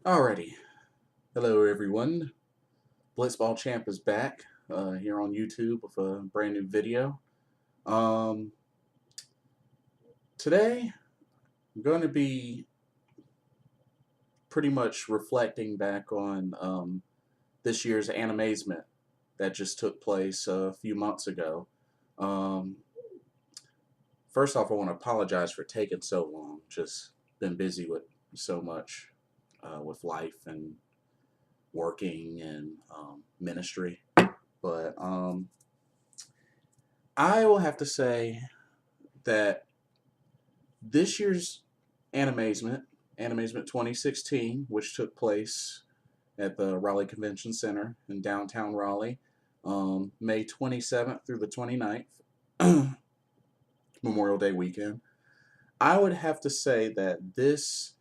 Alrighty. Hello, everyone. Blitzball Champ is back here on YouTube with a brand new video. Um, Today, I'm going to be pretty much reflecting back on this year's Animazement that just took place a few months ago. Um, First off, I want to apologize for taking so long. Just been busy with so much with life and working and ministry. But I will have to say that this year's Animazement, Animazement 2016, which took place at the Raleigh Convention Center in downtown Raleigh, May 27th through the 29th, Memorial Day weekend, I would have to say that this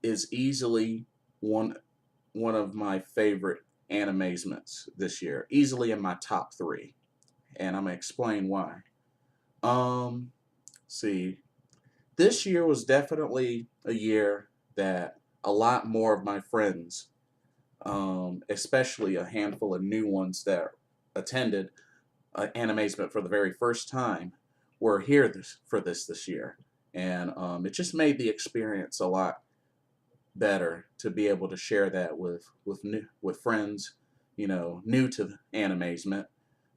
is easily one of my favorite Animazements this year, easily in my top three, and I'm gonna explain why. Um, see, this year was definitely a year that a lot more of my friends, especially a handful of new ones that attended Animazement for the very first time, were here for this year, and it just made the experience a lot better to be able to share that with friends, new to Animazement.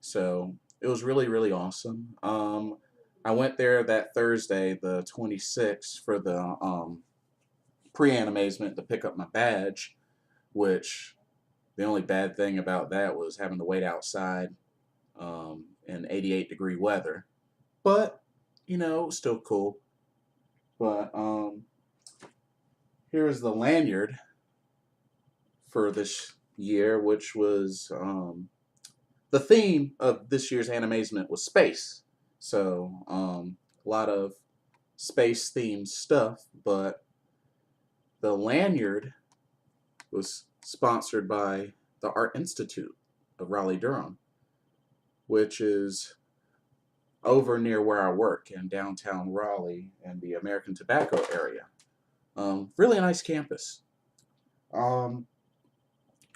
So it was really awesome. I went there that Thursday, the 26th, for the pre-Animazement to pick up my badge, which the only bad thing about that was having to wait outside in 88-degree weather. But, it was still cool. But here is the lanyard for this year, which was the theme of this year's Animazement was space. So a lot of space themed stuff, but the lanyard was sponsored by the Art Institute of Raleigh Durham, which is over near where I work in downtown Raleigh and the American Tobacco area. Really nice campus. Um,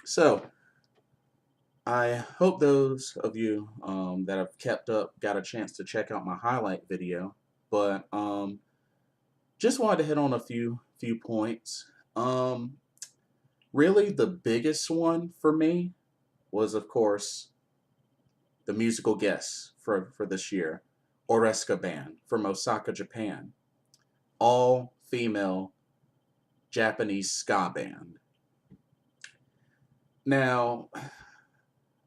so I hope those of you that have kept up got a chance to check out my highlight video, but just wanted to hit on a few points. Really, the biggest one for me was, of course, the musical guests for this year, Oreska Band from Osaka, Japan, all female Japanese ska band. Now,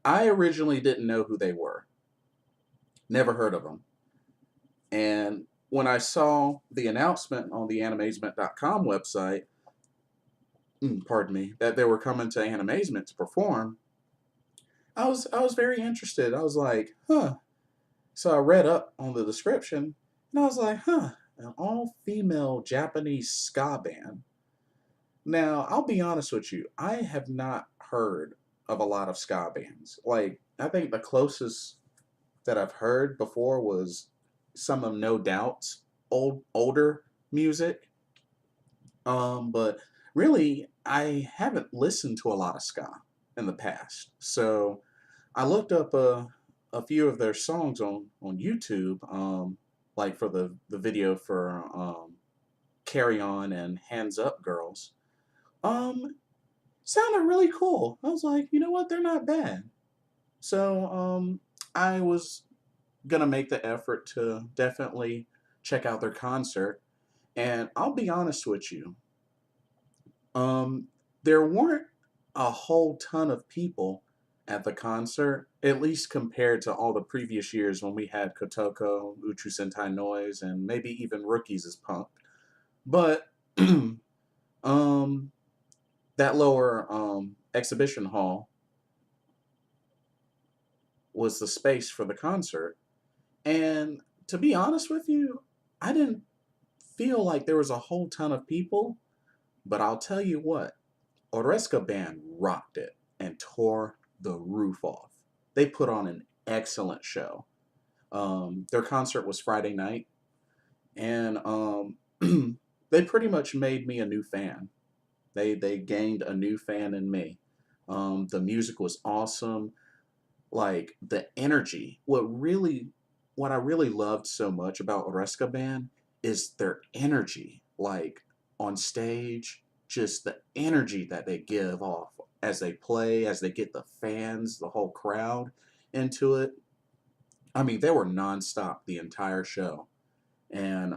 I originally didn't know who they were, never heard of them, and when I saw the announcement on the Animazement.com website, pardon me, that they were coming to Animazement to perform, I was very interested. I was like, huh. So I read up on the description, and I was like, huh, an all-female Japanese ska band. Now, I'll be honest with you, I have not heard of a lot of ska bands. Like, I think the closest that I've heard before was some of No Doubt's older music. But really, I haven't listened to a lot of ska in the past. So I looked up a few of their songs on YouTube, like for the video for Carry On and Hands Up Girls. Um, Sounded really cool. I was like, you know what, they're not bad. So I was gonna make the effort to definitely check out their concert. And I'll be honest with you, um, there weren't a whole ton of people at the concert, at least compared to all the previous years when we had Kotoko, Uchu Sentai Noise, and maybe even Rookies as Punk. But um, that lower exhibition hall was the space for the concert. And to be honest with you, I didn't feel like there was a whole ton of people, but I'll tell you what, Oreska Band rocked it and tore the roof off. They put on an excellent show. Their concert was Friday night, and they pretty much made me a new fan. They gained a new fan in me. The music was awesome. Like the energy. What I really loved so much about Oresca Band is their energy. Like on stage, just the energy that they give off as they play, as they get the fans, the whole crowd into it. I mean, they were nonstop the entire show. And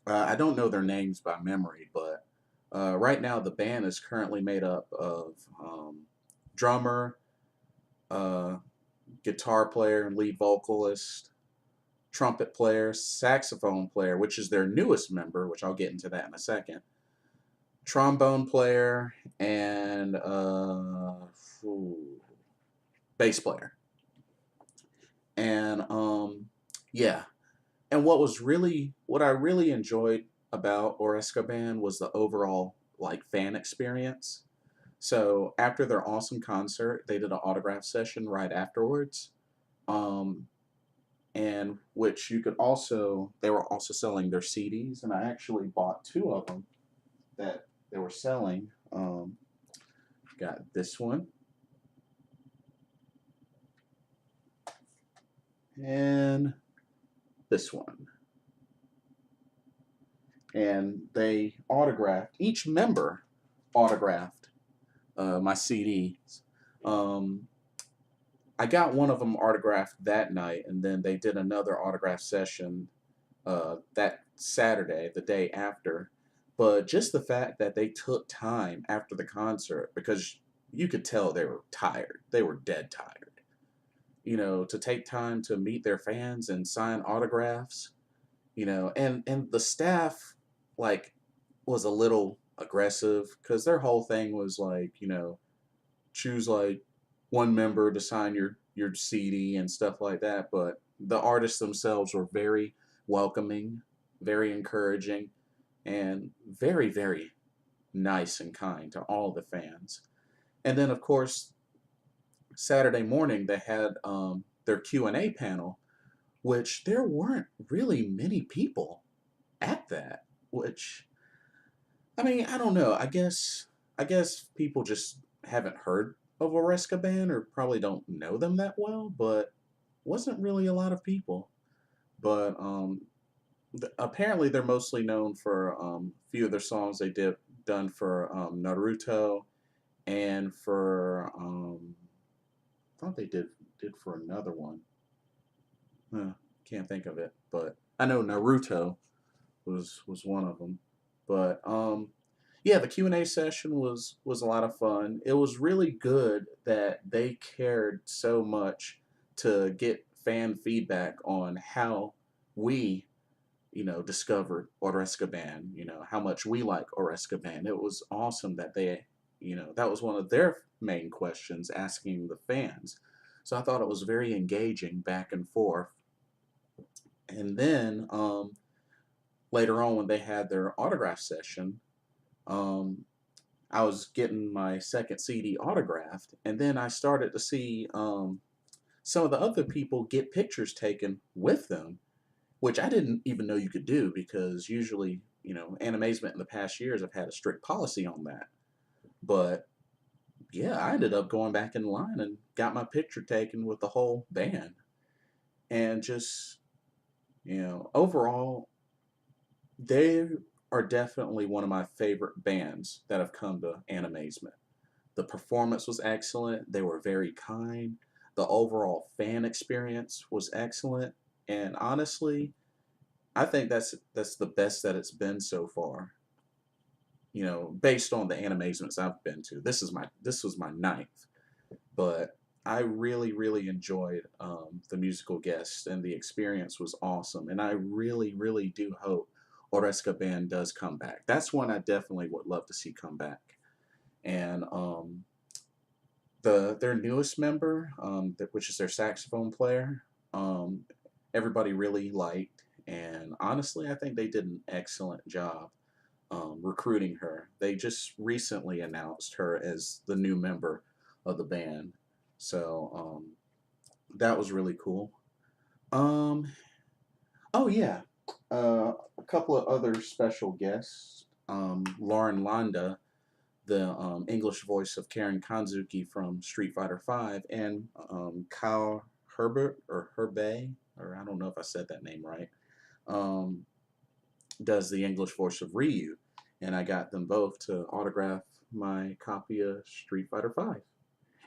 I don't know their names by memory, but right now the band is currently made up of drummer, uh, guitar player and lead vocalist, trumpet player, saxophone player, which is their newest member, which I'll get into that in a second, trombone player, and bass player. And yeah, and what I really enjoyed about Oresca Band was the overall like fan experience. So after their awesome concert, they did an autograph session right afterwards. Um, and which you could also they were also selling their CDs, and I actually bought two of them that they were selling. Got this one and this one, and they autographed each member autographed my CDs. Um, I got one of them autographed that night, and then they did another autograph session that Saturday, the day after. But just the fact that they took time after the concert, because you could tell they were tired, they were dead tired, to take time to meet their fans and sign autographs, and the staff, like, was a little aggressive because their whole thing was like, choose like one member to sign your CD and stuff like that. But the artists themselves were very welcoming, very encouraging, and very very nice and kind to all the fans. And then of course Saturday morning they had their Q&A panel, which there weren't really many people at that. Which I mean, I don't know. I guess people just haven't heard of Oresca Band or probably don't know them that well, but wasn't really a lot of people. But apparently they're mostly known for a few of their songs they did done for Naruto and for I thought they did for another one. Can't think of it, but I know Naruto was one of them. But yeah, the Q&A session was a lot of fun. It was really good that they cared so much to get fan feedback on how we, discovered Oresca Band, how much we like Oresca Band. It was awesome that that was one of their main questions asking the fans. So I thought it was very engaging back and forth. And then later on when they had their autograph session, um, I was getting my second CD autographed, and then I started to see some of the other people get pictures taken with them, which I didn't even know you could do because usually, Animazement in the past years have had a strict policy on that. But yeah, I ended up going back in line and got my picture taken with the whole band. And just, overall, they are definitely one of my favorite bands that have come to Animazement. The performance was excellent. They were very kind. The overall fan experience was excellent. And honestly, I think that's the best that it's been so far. Based on the Animazements I've been to. This was my ninth, but I really really enjoyed the musical guests, and the experience was awesome. And I really really do hope Oresca Band does come back. That's one I definitely would love to see come back. And their newest member, which is their saxophone player, um, everybody really liked, and honestly, I think they did an excellent job recruiting her. They just recently announced her as the new member of the band, so that was really cool. Um, oh yeah, a couple of other special guests. Lauren Landa, the English voice of Karen Kanzuki from Street Fighter V, and Kyle Herbert or Herbay, or I don't know if I said that name right, um, does the English voice of Ryu. And I got them both to autograph my copy of Street Fighter V.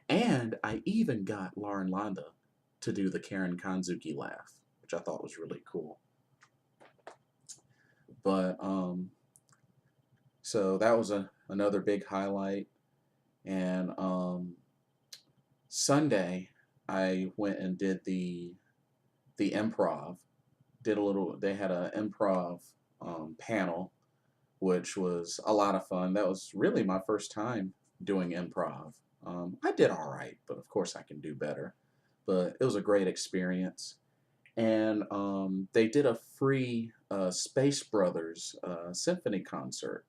And I even got Lauren Landa to do the Karen Kanzuki laugh, which I thought was really cool. But so that was another big highlight. And Sunday, I went and did the improv. Did a little. They had an improv panel, which was a lot of fun. That was really my first time doing improv. I did all right, but of course I can do better. But it was a great experience. And they did a free Space Brothers symphony concert,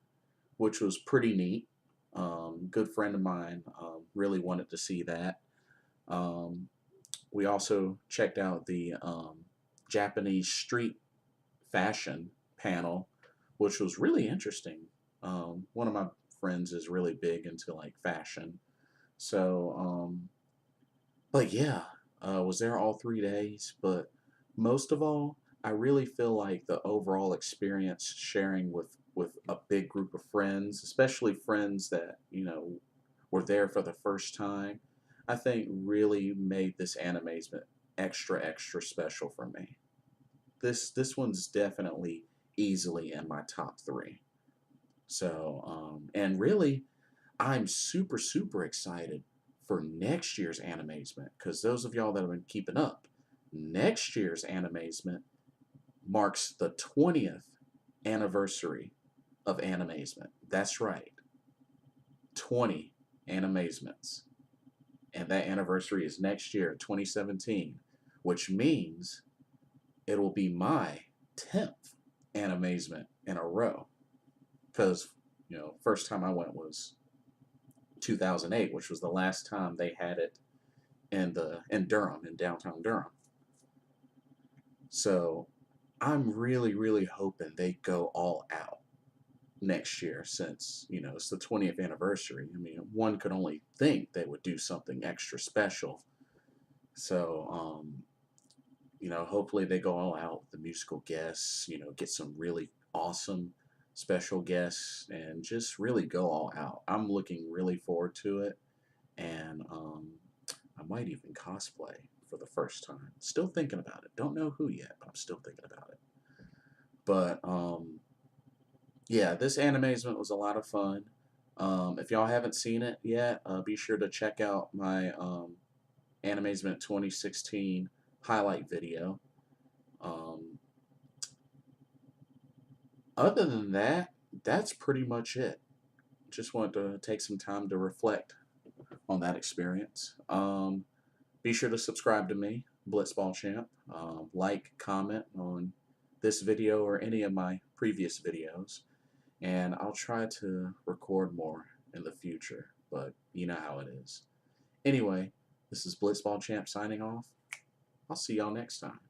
which was pretty neat. Good friend of mine really wanted to see that. Um, we also checked out the Japanese street fashion panel, which was really interesting. One of my friends is really big into like fashion, so but yeah, was there all 3 days. But most of all, I really feel like the overall experience sharing with a big group of friends, especially friends that were there for the first time, I think really made this Animazement extra extra special for me. This one's definitely easily in my top three. So and really, I'm super super excited for next year's Animazement, because those of y'all that have been keeping up, next year's Animazement marks the 20th anniversary of Animazement. That's right, 20 Animazements, and that anniversary is next year, 2017, which means it will be my 10th Animazement in a row. Because, first time I went was 2008, which was the last time they had it in Durham, in downtown Durham. So I'm really, really hoping they go all out next year, since, it's the 20th anniversary. I mean, one could only think they would do something extra special. So, hopefully they go all out with the musical guests, get some really awesome special guests and just really go all out. I'm looking really forward to it, and I might even cosplay for the first time. Still thinking about it. Don't know who yet, but I'm still thinking about it. But yeah, this Animazement was a lot of fun. If y'all haven't seen it yet, be sure to check out my Animazement 2016 highlight video. Um, Other than that, that's pretty much it. Just wanted to take some time to reflect on that experience. Be sure to subscribe to me, Blitzball Champ. Like, comment on this video or any of my previous videos, and I'll try to record more in the future, but you know how it is. Anyway, this is Blitzball Champ signing off. I'll see y'all next time.